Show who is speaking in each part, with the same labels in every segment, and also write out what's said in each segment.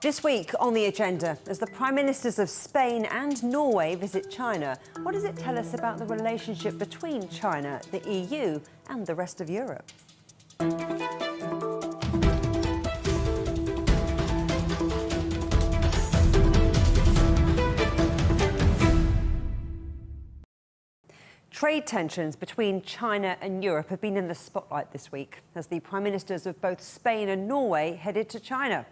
Speaker 1: This week on the agenda, as the Prime Ministers of Spain and Norway visit China, what does it tell us about the relationship between China, the EU and the rest of Europe? Trade tensions between China and Europe have been in the spotlight this week as the Prime Ministers of both Spain and Norway headed to China.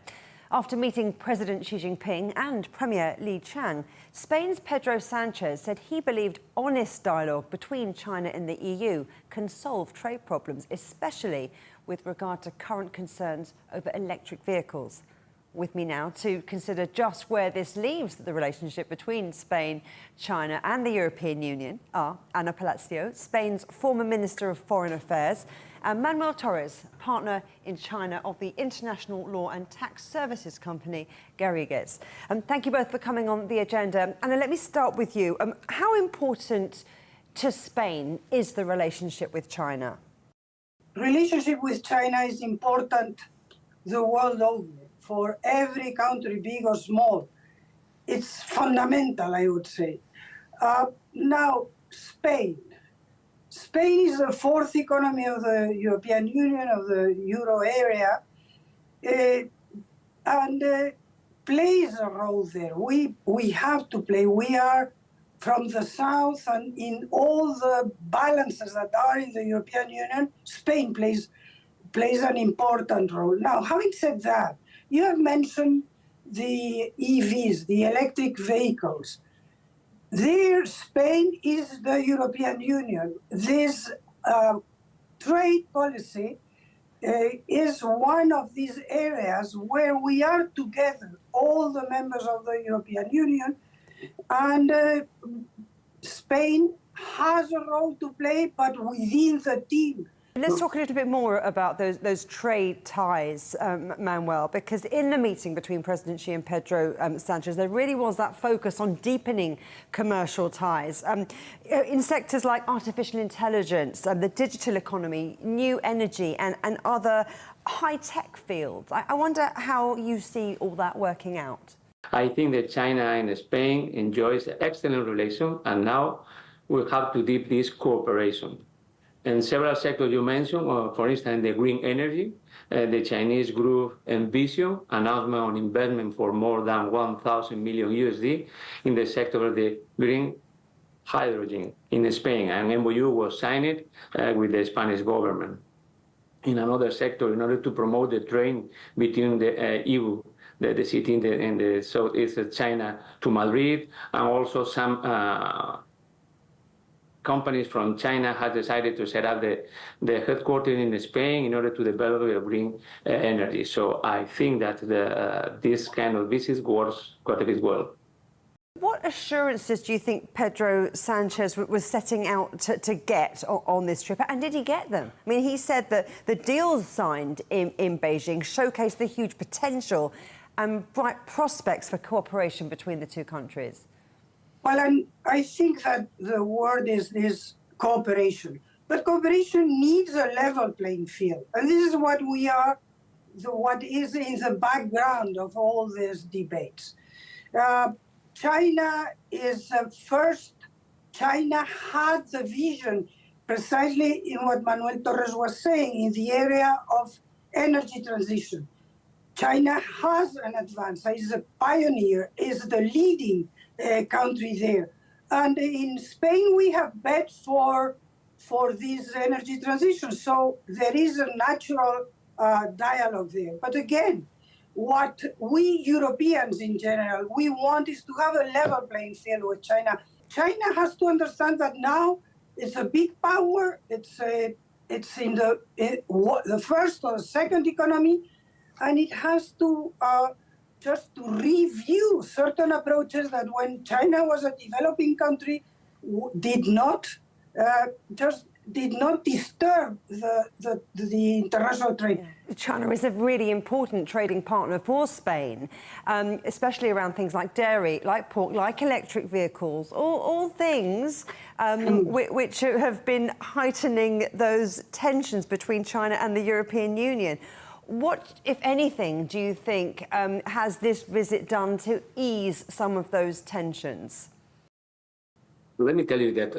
Speaker 1: After meeting President Xi Jinping and Premier Li Qiang, Spain's Pedro Sanchez said he believed honest dialogue between China and the EU can solve trade problems, especially with regard to current concerns over electric vehicles. With me now to consider just where this leaves the relationship between Spain, China and the European Union are Ana Palacio, Spain's former Minister of Foreign Affairs, and Manuel Torres, partner in China of the international law and tax services company Garrigues. Thank you both for coming on the agenda. Ana, let me start with you. How important to Spain is the relationship with China?
Speaker 2: Relationship with China is important the world over. For every country, big or small, it's fundamental, I would say. Now, Spain. Spain is the fourth economy of the European Union, of the Euro area, and plays a role there. We have to play. We are from the south, and in all the balances that are in the European Union, Spain plays an important role. Now, having said that, you have mentioned the EVs, the electric vehicles. There, Spain is the European Union. This trade policy is one of these areas where we are together, all the members of the European Union, and Spain has a role to play, but within the team.
Speaker 1: Let's talk a little bit more about those trade ties, Manuel, because in the meeting between President Xi and Pedro Sanchez, there really was that focus on deepening commercial ties in sectors like artificial intelligence, the digital economy, new energy and other high-tech fields. I wonder how you see all that working out.
Speaker 3: I think that China and Spain enjoys excellent relations, and now we have to deepen this cooperation. In several sectors you mentioned, for instance, the green energy, the Chinese group Envision announcement on investment for more than 1,000 million USD in the sector of the green hydrogen in Spain. An MOU was signed with the Spanish government. In another sector, in order to promote the train between the EU, the city in the southeast of China to Madrid, and also some companies from China have decided to set up the headquarters in Spain in order to develop green energy. So I think that this kind of visits works quite a bit well.
Speaker 1: What assurances do you think Pedro Sanchez was setting out to get on this trip? And did he get them? I mean, he said that the deals signed in Beijing showcased the huge potential and bright prospects for cooperation between the two countries.
Speaker 2: Well, I think that the word is cooperation. But cooperation needs a level playing field. And this is what what is in the background of all these debates. China is first. China had the vision precisely in what Manuel Torres was saying in the area of energy transition. China has an advance, is a pioneer, is the leading country there. And in Spain, we have bet for this energy transition. So there is a natural dialogue there. But again, what we Europeans in general, we want is to have a level playing field with China. China has to understand that now it's a big power. It's in the first or second economy, and it has to just to review certain approaches that when China was a developing country did not disturb the international trade.
Speaker 1: Yeah. China is a really important trading partner for Spain, especially around things like dairy, like pork, like electric vehicles, all things which have been heightening those tensions between China and the European Union. What, if anything, do you think has this visit done to ease some of those tensions?
Speaker 3: Let me tell you that,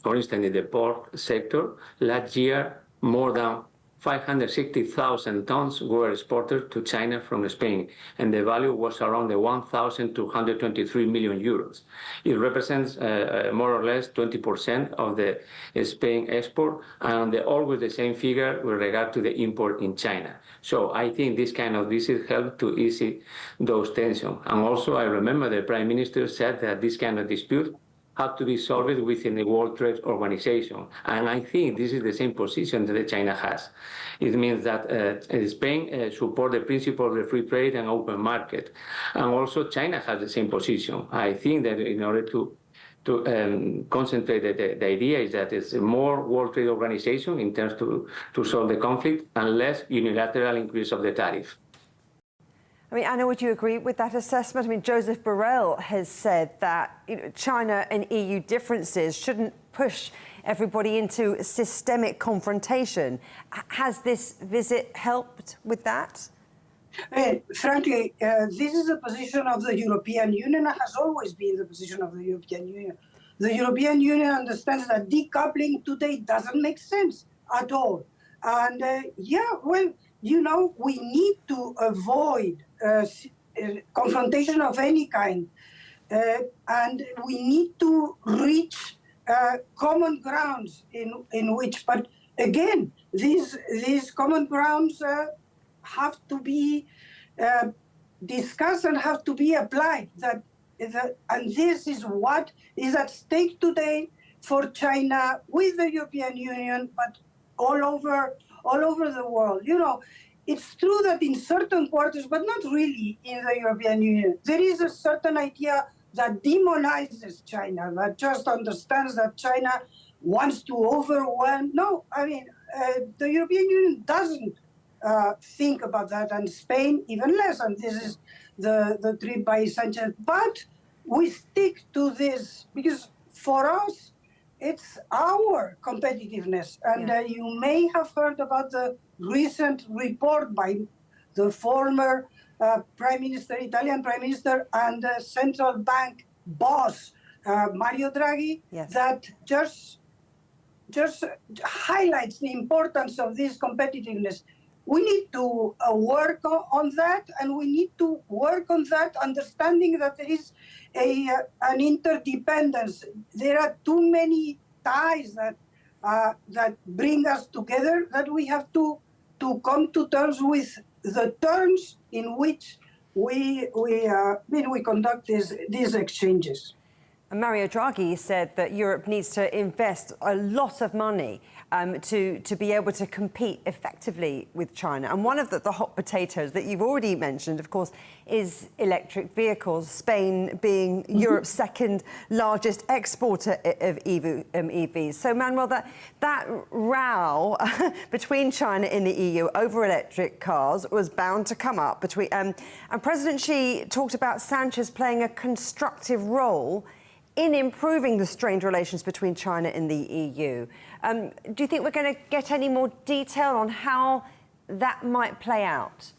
Speaker 3: for instance, in the port sector, last year, more than 560,000 tons were exported to China from Spain, and the value was around the 1,223 million euros. It represents more or less 20% of the Spain export, and always the same figure with regard to the import in China. So I think this kind of visit helped to ease those tensions. And also, I remember the Prime Minister said that this kind of dispute have to be solved within the World Trade Organization. And I think this is the same position that China has. It means that Spain supports the principle of the free trade and open market. And also China has the same position. I think that in order to concentrate, the idea is that it's more World Trade Organization in terms to solve the conflict and less unilateral increase of the tariff.
Speaker 1: I mean, Anna, would you agree with that assessment? I mean, Joseph Borrell has said that China and EU differences shouldn't push everybody into systemic confrontation. Has this visit helped with that?
Speaker 2: Frankly, this is the position of the European Union and has always been the position of the European Union. The European Union understands that decoupling today doesn't make sense at all. And we need to avoid confrontation of any kind, and we need to reach common grounds in which, but again, these common grounds have to be discussed and have to be applied. And this is what is at stake today for China with the European Union, but all over the world. It's true that in certain quarters, but not really in the European Union, there is a certain idea that demonizes China, that just understands that China wants to overwhelm. No, I mean, the European Union doesn't think about that, and Spain even less, and this is the trip by Sanchez. But we stick to this because for us, it's our competitiveness. And you may have heard about the recent report by the former Italian Prime Minister and central bank boss, Mario Draghi, that just highlights the importance of this competitiveness. We need to work on that, and we need to work on that understanding that there is an interdependence. There are too many ties that bring us together that we have to come to terms with the terms in which we conduct these exchanges.
Speaker 1: And Mario Draghi said that Europe needs to invest a lot of money to be able to compete effectively with China. And one of the hot potatoes that you've already mentioned, of course, is electric vehicles, Spain being Europe's second largest exporter of EVs. So, Manuel, that row between China and the EU over electric cars was bound to come up. And President Xi talked about Sanchez playing a constructive role in improving the strained relations between China and the EU. Do you think we're going to get any more detail on how that might play out?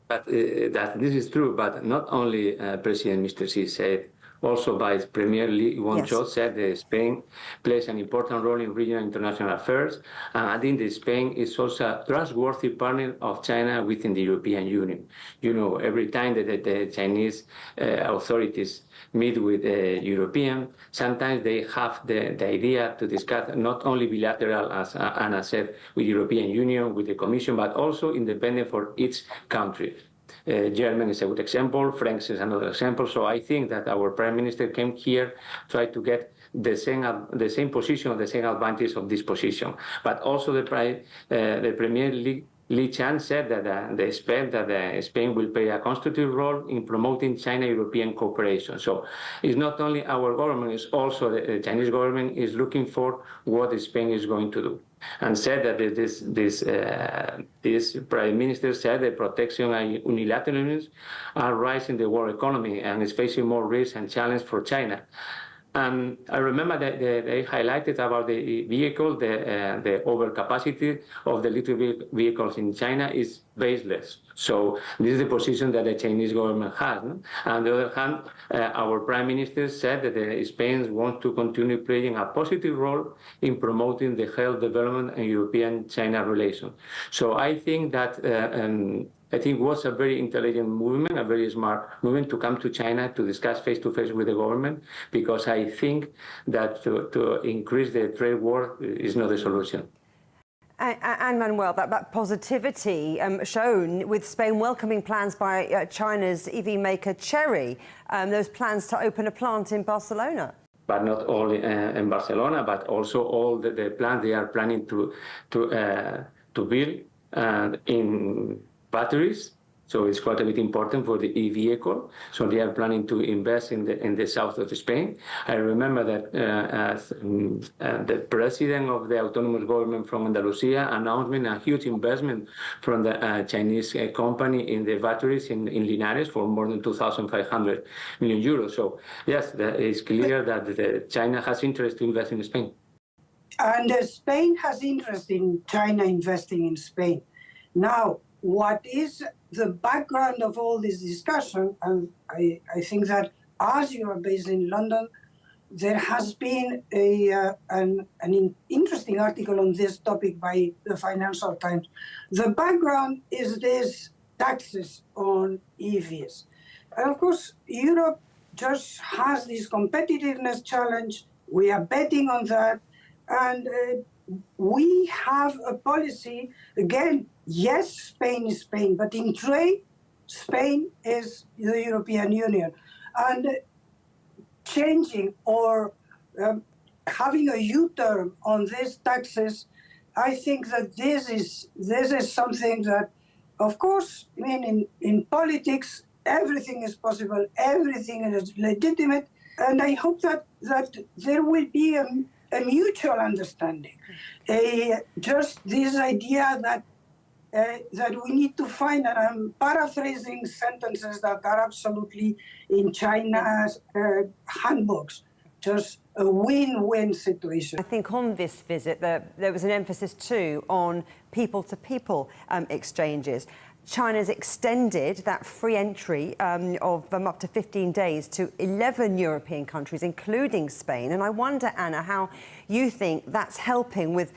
Speaker 3: But that this is true, but not only President Mr. Xi said, also Vice Premier Li Guangzhou said that Spain plays an important role in regional international affairs, and I think that Spain is also a trustworthy partner of China within the European Union. Every time that the Chinese authorities meet with the European, sometimes they have the idea to discuss not only bilateral, as Anna said, with the European Union, with the Commission, but also independent for each country. Germany is a good example, France is another example. So I think that our Prime Minister came here, tried to get the same position, the same advantage of this position. But also the Premier Li Qiang said that they expect that Spain will play a constructive role in promoting China-European cooperation. So it's not only our government, it's also the Chinese government is looking for what Spain is going to do. And said that this Prime Minister said that protection and unilateralism are rising the world economy and is facing more risk and challenge for China. And I remember that they highlighted about the vehicle, the overcapacity of the electric vehicles in China is baseless. So this is the position that the Chinese government has. No? On the other hand, our Prime Minister said that Spain wants to continue playing a positive role in promoting the health development and European-China relations. So I think that I think it was a very intelligent movement, a very smart movement to come to China to discuss face-to-face with the government, because I think that to increase the trade war is not a solution.
Speaker 1: And Manuel, that positivity shown with Spain welcoming plans by China's EV maker Chery, those plans to open a plant in Barcelona.
Speaker 3: But not only in Barcelona, but also all the plans they are planning to build in batteries. So it's quite a bit important for the e-vehicle. So they are planning to invest in the south of Spain. I remember that the president of the autonomous government from Andalusia announced a huge investment from the Chinese company in the batteries in Linares for more than 2,500 million euros. So yes, it's clear that China has interest to invest in Spain.
Speaker 2: And Spain has interest in China investing in Spain. Now, what is the background of all this discussion? And I think that as you are based in London, there has been an interesting article on this topic by the Financial Times. The background is this taxes on EVs. And of course, Europe just has this competitiveness challenge. We are betting on that. And we have a policy, again, yes, Spain is Spain, but in trade, Spain is the European Union. And changing or having a U-turn on these taxes, I think that this is something that, of course, I mean, in politics, everything is possible, everything is legitimate, and I hope that there will be a mutual understanding. Just this idea that we need to find, and I'm paraphrasing sentences that are absolutely in China's handbooks, just a win-win situation.
Speaker 1: I think on this visit there was an emphasis too on people-to-people exchanges. China's extended that free entry of up to 15 days to 11 European countries, including Spain. And I wonder, Anna, how you think that's helping with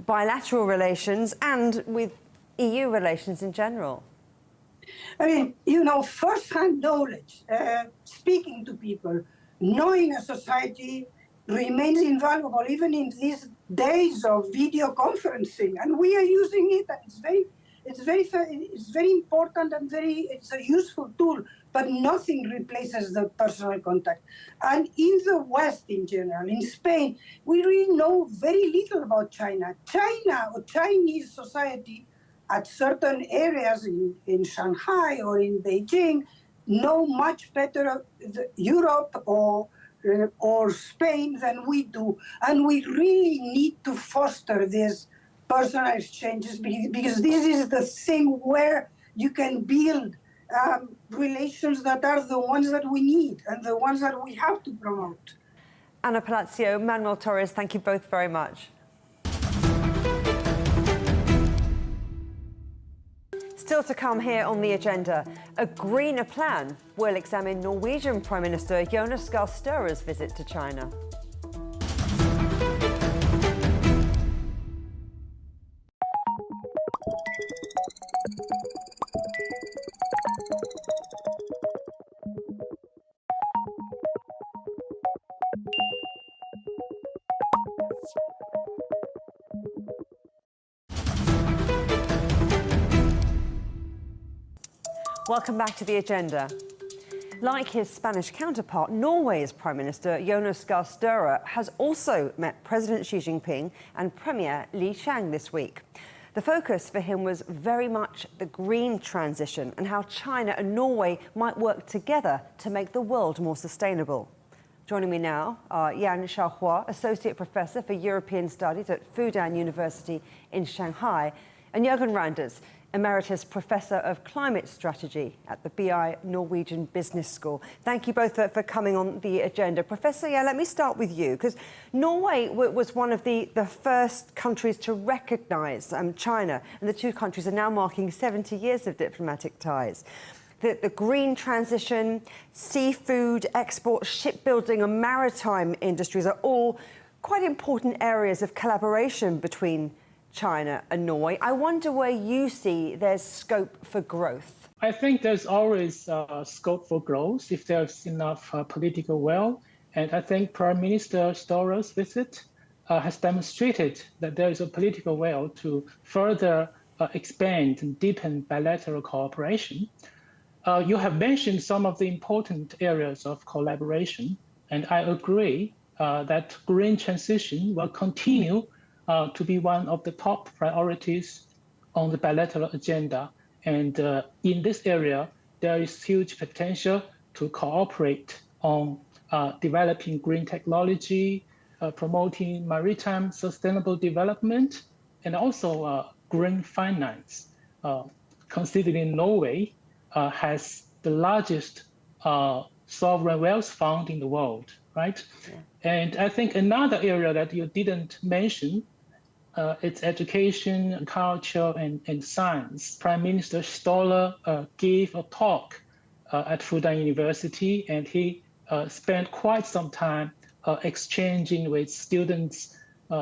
Speaker 1: bilateral relations and with EU relations in general.
Speaker 2: I mean, you know, first-hand knowledge, speaking to people, knowing a society remains invaluable even in these days of video conferencing, and we are using it, and it's very important and it's a useful tool, but nothing replaces the personal contact. And in the West in general, in Spain, we really know very little about China. China or Chinese society at certain areas in Shanghai or in Beijing know much better Europe or Spain than we do. And we really need to foster this personal exchanges, because this is the thing where you can build relations that are the ones that we need and the ones that we have to promote.
Speaker 1: Ana Palacio, Manuel Torres, thank you both very much. Still to come here on the agenda, a greener plan. We'll examine Norwegian Prime Minister Jonas Gahr Støre's visit to China. Welcome back to the agenda. Like his Spanish counterpart, Norway's Prime Minister Jonas Gahr Støre has also met President Xi Jinping and Premier Li Qiang this week. The focus for him was very much the green transition and how China and Norway might work together to make the world more sustainable. Joining me now are Yan Shaohua, Associate Professor for European Studies at Fudan University in Shanghai, and Jürgen Randers, Emeritus Professor of Climate Strategy at the BI Norwegian Business School. Thank you both for coming on the agenda. Professor, let me start with you, because Norway was one of the first countries to recognise China, and the two countries are now marking 70 years of diplomatic ties. The green transition, seafood export, shipbuilding and maritime industries are all quite important areas of collaboration between China and Norway. I wonder where you see there's scope for growth.
Speaker 4: I think there's always scope for growth if there's enough political will. And I think Prime Minister Store's visit has demonstrated that there is a political will to further expand and deepen bilateral cooperation. You have mentioned some of the important areas of collaboration, and I agree that green transition will continue to be one of the top priorities on the bilateral agenda. And in this area, there is huge potential to cooperate on developing green technology, promoting maritime sustainable development, and also green finance. Considering Norway has the largest sovereign wealth fund in the world, right? Yeah. And I think another area that you didn't mention, it's education, culture, and science. Prime Minister Støre gave a talk at Fudan University, and he spent quite some time exchanging with students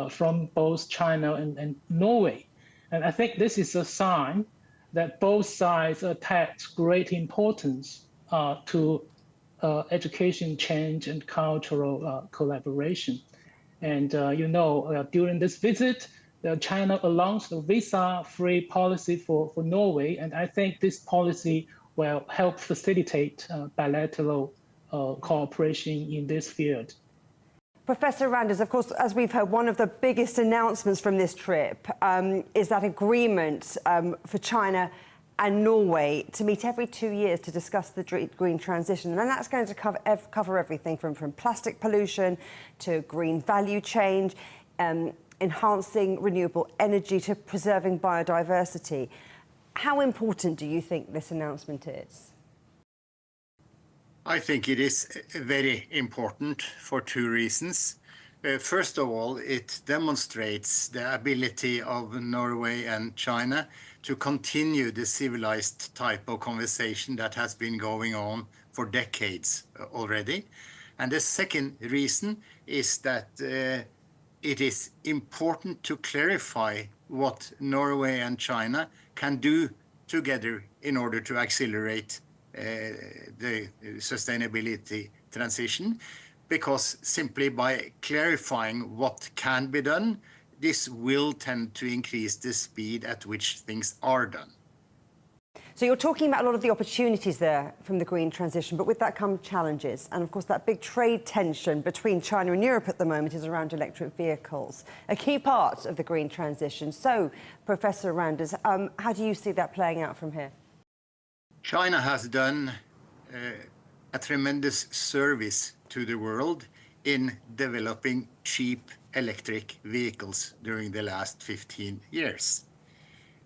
Speaker 4: from both China and Norway. And I think this is a sign that both sides attach great importance to education change and cultural collaboration. And during this visit, China announced a visa-free policy for Norway, and I think this policy will help facilitate bilateral cooperation in this field.
Speaker 1: Professor Randers, of course, as we've heard, one of the biggest announcements from this trip is that agreement for China and Norway to meet every 2 years to discuss the green transition. And that's going to cover everything from plastic pollution to green value chain, enhancing renewable energy to preserving biodiversity. How important do you think this announcement is?
Speaker 5: I think it is very important for two reasons. First of all, it demonstrates the ability of Norway and China to continue the civilized type of conversation that has been going on for decades already. And the second reason is that it is important to clarify what Norway and China can do together in order to accelerate the sustainability transition, because simply by clarifying what can be done, this will tend to increase the speed at which things are done.
Speaker 1: So you're talking about a lot of the opportunities there from the green transition, but with that come challenges. And of course, that big trade tension between China and Europe at the moment is around electric vehicles, a key part of the green transition. So, Professor Randers, how do you see that playing out from here?
Speaker 5: China has done a tremendous service to the world in developing cheap electric vehicles during the last 15 years.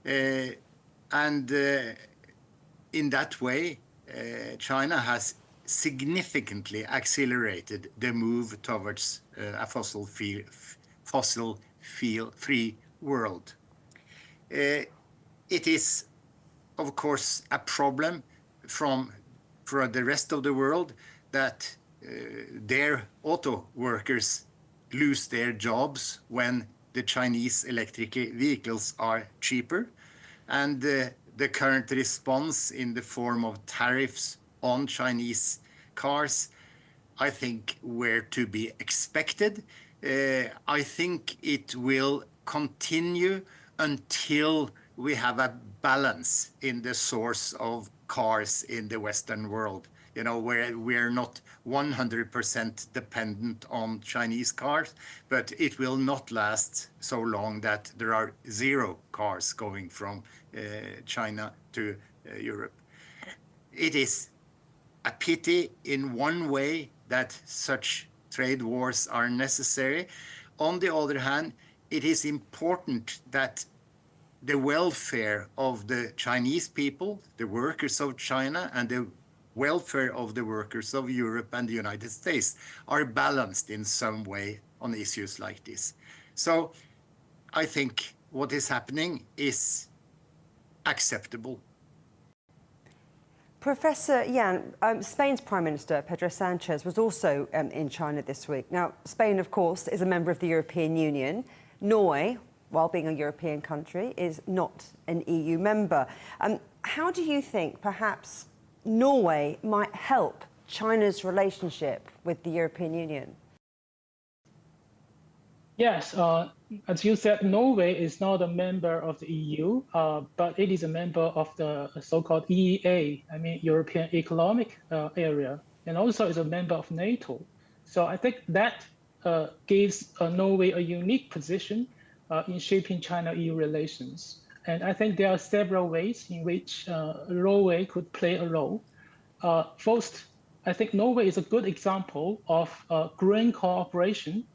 Speaker 5: In that way, China has significantly accelerated the move towards a fossil-free world. It is, of course, a problem for the rest of the world that their auto workers lose their jobs when the Chinese electric vehicles are cheaper. And the current response in the form of tariffs on Chinese cars, I think, were to be expected. I think it will continue until we have a balance in the source of cars in the Western world, where we're not 100% dependent on Chinese cars, but it will not last so long that there are zero cars going from China to Europe. It is a pity in one way that such trade wars are necessary. On the other hand, it is important that the welfare of the Chinese people, the workers of China, and the welfare of the workers of Europe and the United States are balanced in some way on issues like this. So I think what is happening is acceptable.
Speaker 1: Professor Yan, Spain's Prime Minister, Pedro Sanchez, was also in China this week. Now, Spain, of course, is a member of the European Union. Norway, while being a European country, is not an EU member. How do you think perhaps Norway might help China's relationship with the European Union?
Speaker 4: Yes, as you said, Norway is not a member of the EU, but it is a member of the so-called EEA, European Economic Area, and also is a member of NATO. So I think that gives Norway a unique position in shaping China-EU relations. And I think there are several ways in which Norway could play a role. First, I think Norway is a good example of growing cooperation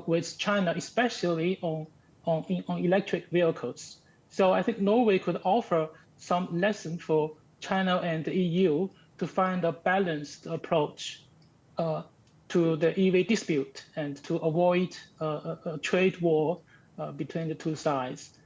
Speaker 4: with China, especially on electric vehicles. So I think Norway could offer some lesson for China and the EU to find a balanced approach to the EV dispute and to avoid a trade war between the two sides.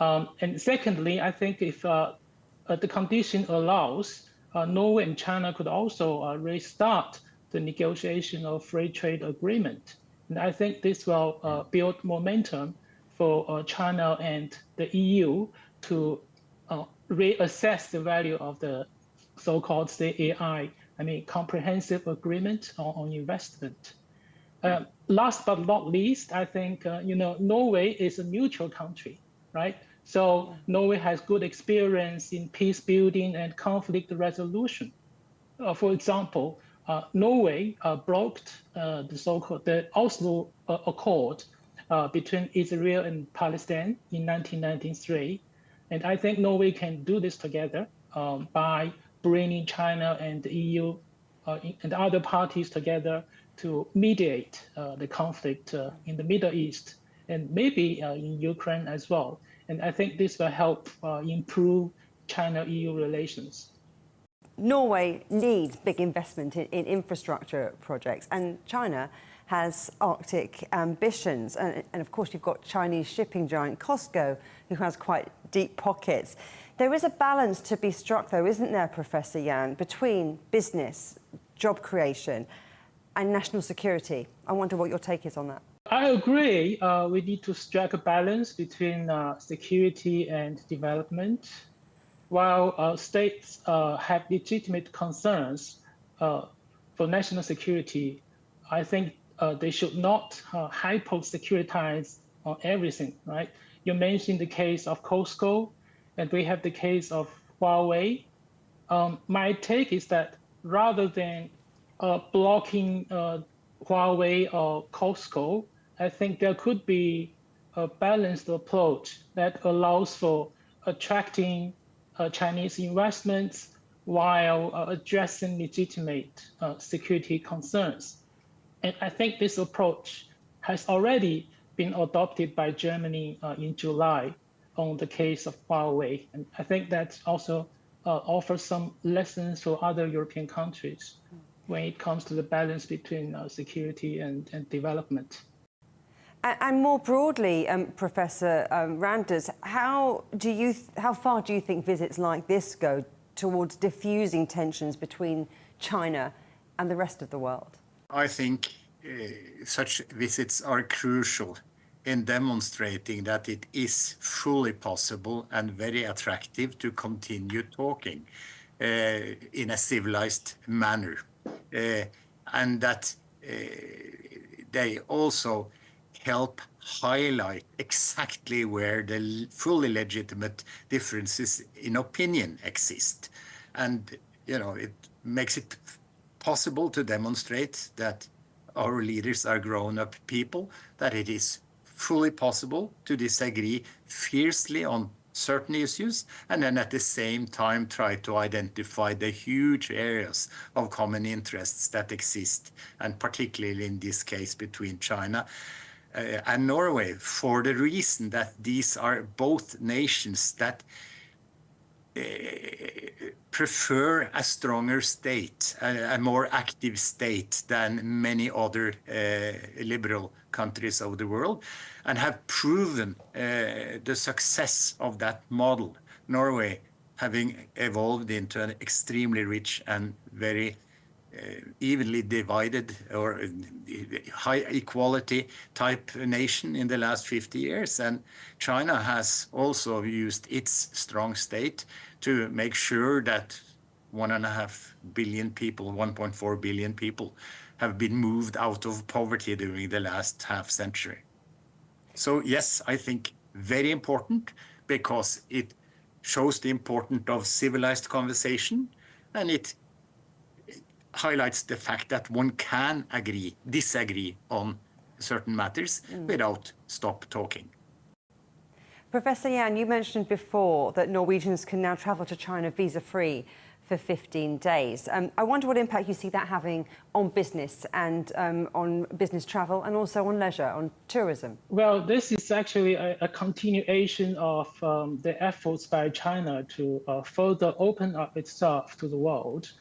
Speaker 4: And secondly, I think if the condition allows, Norway and China could also restart the negotiation of free trade agreement. And I think this will build momentum for China and the EU to reassess the value of the so-called CAI, comprehensive agreement on investment. Last but not least, I think Norway is a neutral country, right? So Norway has good experience in peace building and conflict resolution. For example, Norway broke the Oslo Accord between Israel and Palestine in 1993. And I think Norway can do this together by bringing China and the EU and other parties together to mediate the conflict in the Middle East and maybe in Ukraine as well. And I think this will help improve China-EU relations.
Speaker 1: Norway needs big investment in infrastructure projects, and China has Arctic ambitions. And of course, you've got Chinese shipping giant COSCO, who has quite deep pockets. There is a balance to be struck, though, isn't there, Professor Yan, between business, job creation, and national security? I wonder what your take is on that.
Speaker 4: I agree. We need to strike a balance between security and development. While states have legitimate concerns for national security, I think they should not hyper-securitize on everything, right? You mentioned the case of COSCO, and we have the case of Huawei. My take is that rather than blocking Huawei or COSCO, I think there could be a balanced approach that allows for attracting Chinese investments while addressing legitimate security concerns. And I think this approach has already been adopted by Germany in July on the case of Huawei. And I think that also offers some lessons for other European countries when it comes to the balance between security and development.
Speaker 1: And more broadly, Professor Randers, how far do you think visits like this go towards diffusing tensions between China and the rest of the world?
Speaker 5: I think such visits are crucial in demonstrating that it is fully possible and very attractive to continue talking in a civilized manner. And that they also help highlight exactly where the fully legitimate differences in opinion exist. And, it makes it possible to demonstrate that our leaders are grown-up people, that it is fully possible to disagree fiercely on certain issues, and then at the same time try to identify the huge areas of common interests that exist, and particularly in this case between China and Norway, for the reason that these are both nations that prefer a stronger state, a more active state than many other liberal countries of the world, and have proven the success of that model. Norway having evolved into an extremely rich and very evenly divided or high equality type nation in the last 50 years. And China has also used its strong state to make sure that 1.5 billion people, 1.4 billion people have been moved out of poverty during the last half century. So yes, I think very important, because it shows the importance of civilized conversation, and it highlights the fact that one can disagree on certain matters without stop talking.
Speaker 1: Professor Yan, you mentioned before that Norwegians can now travel to China visa-free for 15 days. I wonder what impact you see that having on business and on business travel, and also on leisure, on tourism.
Speaker 4: Well, this is actually a continuation of the efforts by China to further open up itself to the world.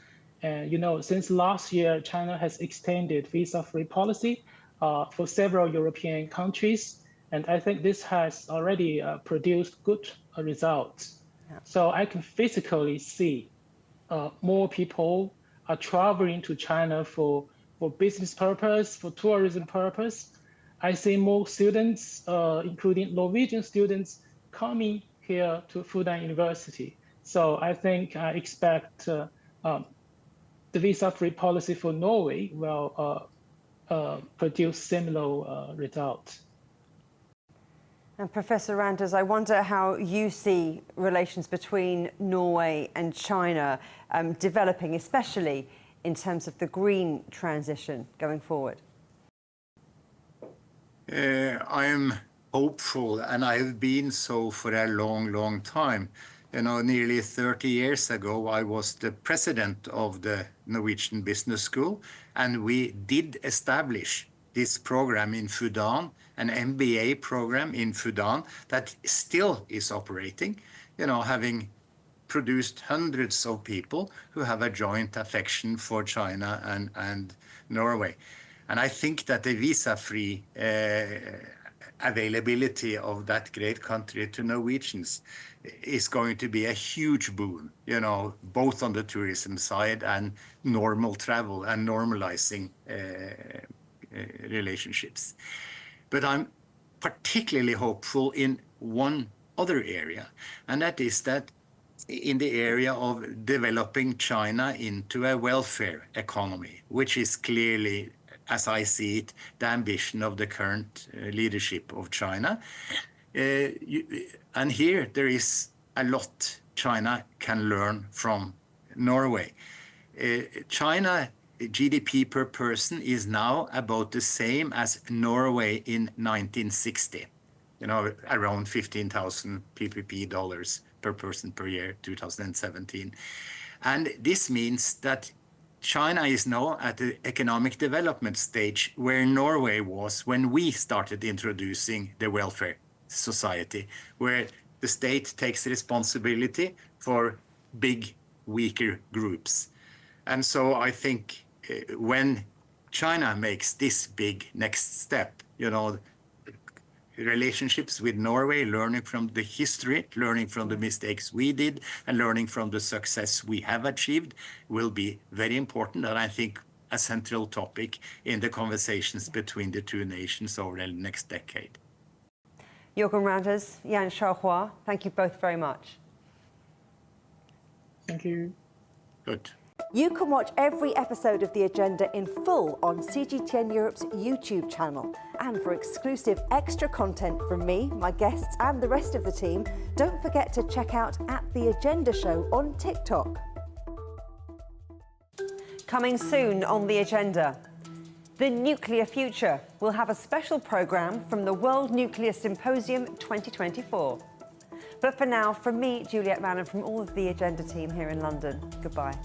Speaker 4: And, you know, since last year, China has extended visa-free policy for several European countries. And I think this has already produced good results. Yeah. So I can physically see more people are traveling to China for business purpose, for tourism purpose. I see more students, including Norwegian students, coming here to Fudan University. So I think I expect the visa-free policy for Norway will produce similar results.
Speaker 1: And Professor Randers, I wonder how you see relations between Norway and China developing, especially in terms of the green transition going forward.
Speaker 5: I am hopeful, and I have been so for a long, long time. You know, nearly 30 years ago, I was the president of the Norwegian Business School, and we did establish this program in Fudan, an MBA program in Fudan that still is operating, you know, having produced hundreds of people who have a joint affection for China and Norway. And I think that the visa-free availability of that great country to Norwegians is going to be a huge boon, you know, both on the tourism side and normal travel and normalizing relationships. But I'm particularly hopeful in one other area, and that is that in the area of developing China into a welfare economy, which is clearly, as I see it, the ambition of the current leadership of China. And here there is a lot China can learn from Norway. China GDP per person is now about the same as Norway in 1960, you know, around 15,000 PPP dollars per person per year, 2017. And this means that China is now at the economic development stage where Norway was when we started introducing the welfare society, where the state takes responsibility for big, weaker groups. And so I think when China makes this big next step, you know, relationships with Norway, learning from the history, learning from the mistakes we did, and learning from the success we have achieved will be very important. And I think a central topic in the conversations between the two nations over the next decade.
Speaker 1: Jürgen Randers, Yan Shaohua, thank you both very much.
Speaker 4: Thank you.
Speaker 5: Good.
Speaker 6: You can watch every episode of The Agenda in full on CGTN Europe's YouTube channel. And for exclusive extra content from me, my guests and the rest of the team, don't forget to check out @The Agenda Show on TikTok.
Speaker 1: Coming soon on The Agenda, the nuclear future. We'll have a special programme from the World Nuclear Symposium 2024. But for now, from me, Juliet Mann, and from all of the Agenda team here in London, goodbye.